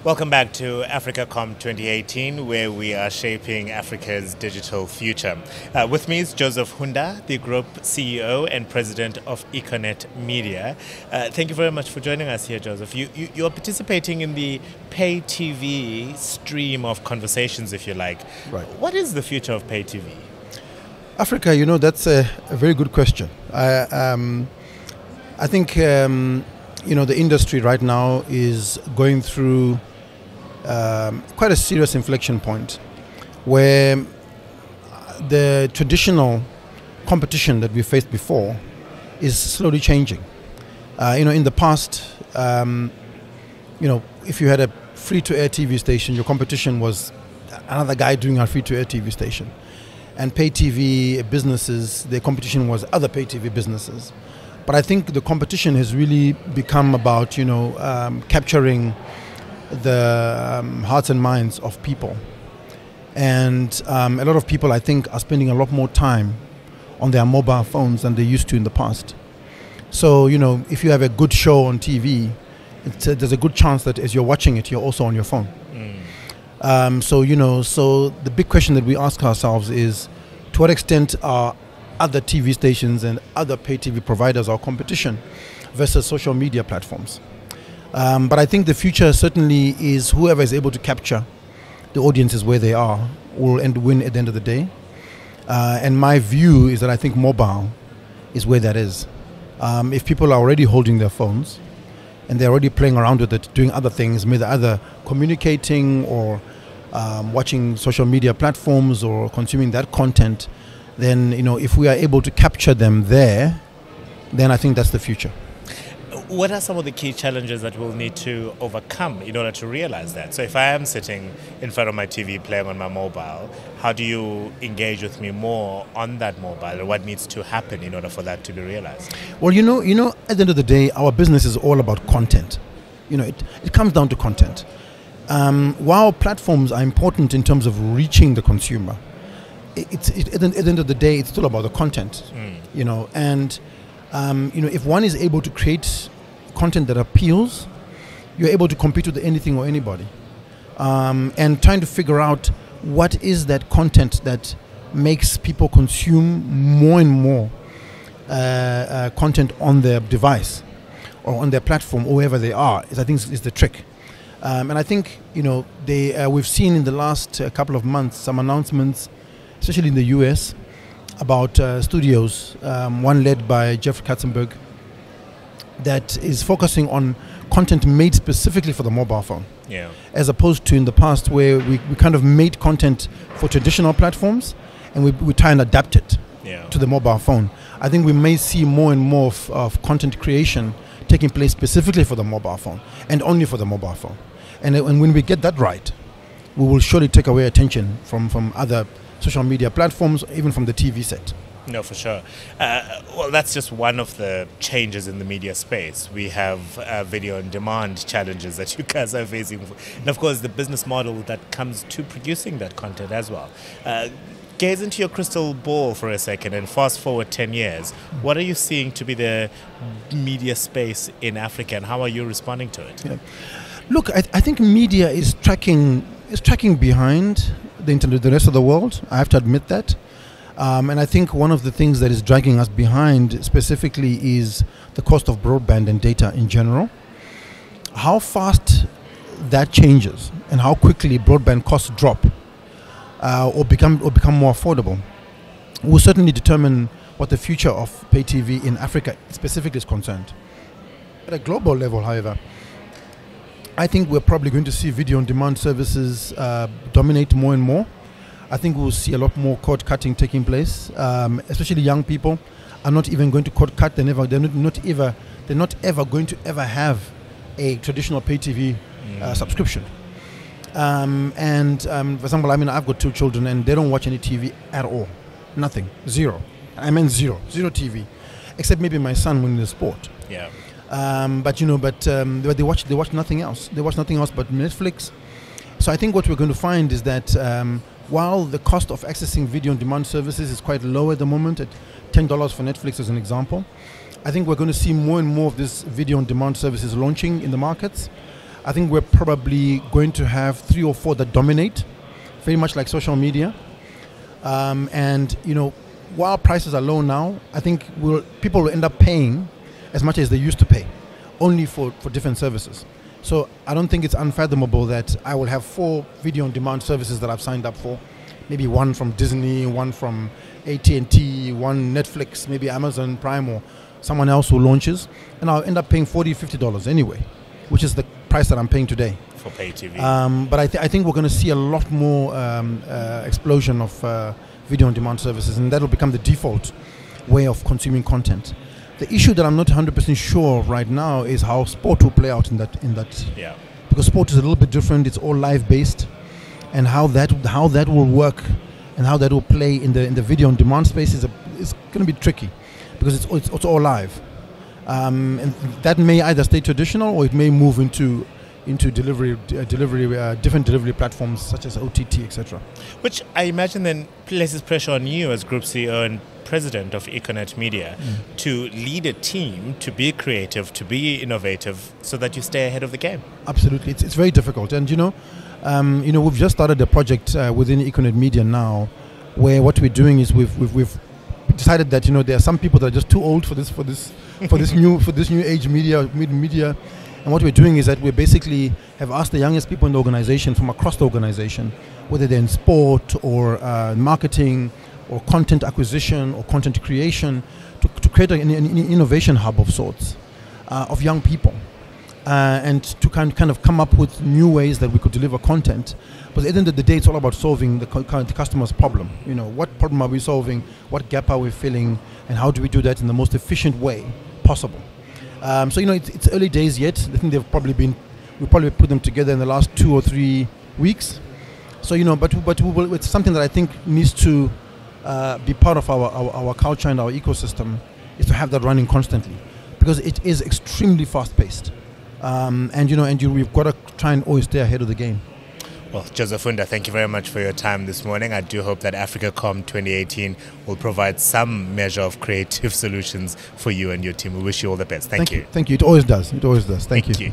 Welcome back to AfricaCom 2018, where we are shaping Africa's digital future. With me is Joseph Hundah, the Group CEO and President of Econet Media. Thank you very much for joining us here, Joseph. You're participating in the pay TV stream of conversations, if you like. Right. What is the future of pay TV? Africa, that's a very good question. I think, the industry right now is going through quite a serious inflection point where the traditional competition that we faced before is slowly changing. In the past, if you had a free-to-air TV station, your competition was another guy doing a free-to-air TV station. And pay TV businesses, their competition was other pay TV businesses. But I think the competition has really become about, capturing the hearts and minds of people. And a lot of people, I think, are spending a lot more time on their mobile phones than they used to in the past. So, if you have a good show on TV, there's a good chance that as you're watching it, you're also on your phone. So the big question that we ask ourselves is, to what extent are other TV stations and other pay TV providers our competition versus social media platforms? But I think the future certainly is whoever is able to capture the audiences where they are will win at the end of the day. And my view is that I think mobile is where that is. If people are already holding their phones and they're already playing around with it, doing other things, either communicating or watching social media platforms or consuming that content, then, if we are able to capture them there, then I think that's the future. What are some of the key challenges that we'll need to overcome in order to realize that? So if I am sitting in front of my TV playing on my mobile, how do you engage with me more on that mobile, and what needs to happen in order for that to be realized? Well, at the end of the day, our business is all about content. It comes down to content. While platforms are important in terms of reaching the consumer, at the end of the day, it's still about the content. And if one is able to create content that appeals, you're able to compete with anything or anybody. And trying to figure out what is that content that makes people consume more and more content on their device or on their platform or wherever they are, I think is the trick. And I think, we've seen in the last couple of months some announcements, especially in the US, about studios, one led by Jeff Katzenberg, that is focusing on content made specifically for the mobile phone. Yeah. As opposed to in the past where we kind of made content for traditional platforms and we try and adapt it to the mobile phone. I think we may see more and more of content creation taking place specifically for the mobile phone and only for the mobile phone. And when we get that right, we will surely take away attention from other social media platforms, even from the TV set. No, for sure. Well, that's just one of the changes in the media space. We have video on demand challenges that you guys are facing. And of course, the business model that comes to producing that content as well. Gaze into your crystal ball for a second and fast forward 10 years. What are you seeing to be the media space in Africa, and how are you responding to it? Yeah. Look, I think media is tracking behind the rest of the world. I have to admit that. And I think one of the things that is dragging us behind specifically is the cost of broadband and data in general. How fast that changes and how quickly broadband costs drop or become more affordable will certainly determine what the future of pay TV in Africa specifically is concerned. At a global level, however, I think we're probably going to see video on demand services dominate more and more. I think we'll see a lot more cord cutting taking place, especially young people are not even going to cord cut. They're not ever going to ever have a traditional pay TV subscription. For example, I've got 2 children and they don't watch any TV at all. Nothing. Zero. I meant zero TV, except maybe my son when in the sport. Yeah. But they watch nothing else. They watch nothing else but Netflix. So I think what we're going to find is that while the cost of accessing video on demand services is quite low at the moment, at $10 for Netflix as an example, I think we're going to see more and more of this video on demand services launching in the markets. I think we're probably going to have 3 or 4 that dominate, very much like social media. And while prices are low now, I think people will end up paying as much as they used to pay, only for different services. So I don't think it's unfathomable that I will have 4 video on demand services that I've signed up for, maybe one from Disney, one from AT&T, one Netflix, maybe Amazon Prime or someone else who launches, and I'll end up paying $40, $50 anyway, which is the price that I'm paying today. For pay TV. But I think we're going to see a lot more explosion of video on demand services, and that will become the default way of consuming content. The issue that I'm not 100% sure of right now is how sport will play out in that. Yeah. Because sport is a little bit different. It's all live based, and how that will work and how that will play in the video on demand space is going to be tricky, because it's all live, and that may either stay traditional or it may move into different delivery platforms such as OTT, etc. Which I imagine then places pressure on you as Group CEO and President of Econet Media to lead a team, to be creative, to be innovative, so that you stay ahead of the game. Absolutely, it's very difficult, and we've just started a project within Econet Media now, where what we're doing is we've decided that there are some people that are just too old for this new age media, and what we're doing is that we basically have asked the youngest people in the organization from across the organization, whether they're in sport or marketing or content acquisition or content creation, to create an innovation hub of sorts of young people, and to kind of come up with new ways that we could deliver content. But at the end of the day, it's all about solving the customer's problem. What problem are we solving? What gap are we filling? And how do we do that in the most efficient way possible? So it's early days yet. I think we probably put them together in the last 2 or 3 weeks. So but it's something that I think needs to be part of our culture and our ecosystem, is to have that running constantly, because it is extremely fast paced, we've got to try and always stay ahead of the game. Well, Joseph Hundah, thank you very much for your time this morning. I do hope that AfricaCom 2018 will provide some measure of creative solutions for you and your team. We wish you all the best. Thank you. Thank you. It always does. Thank you.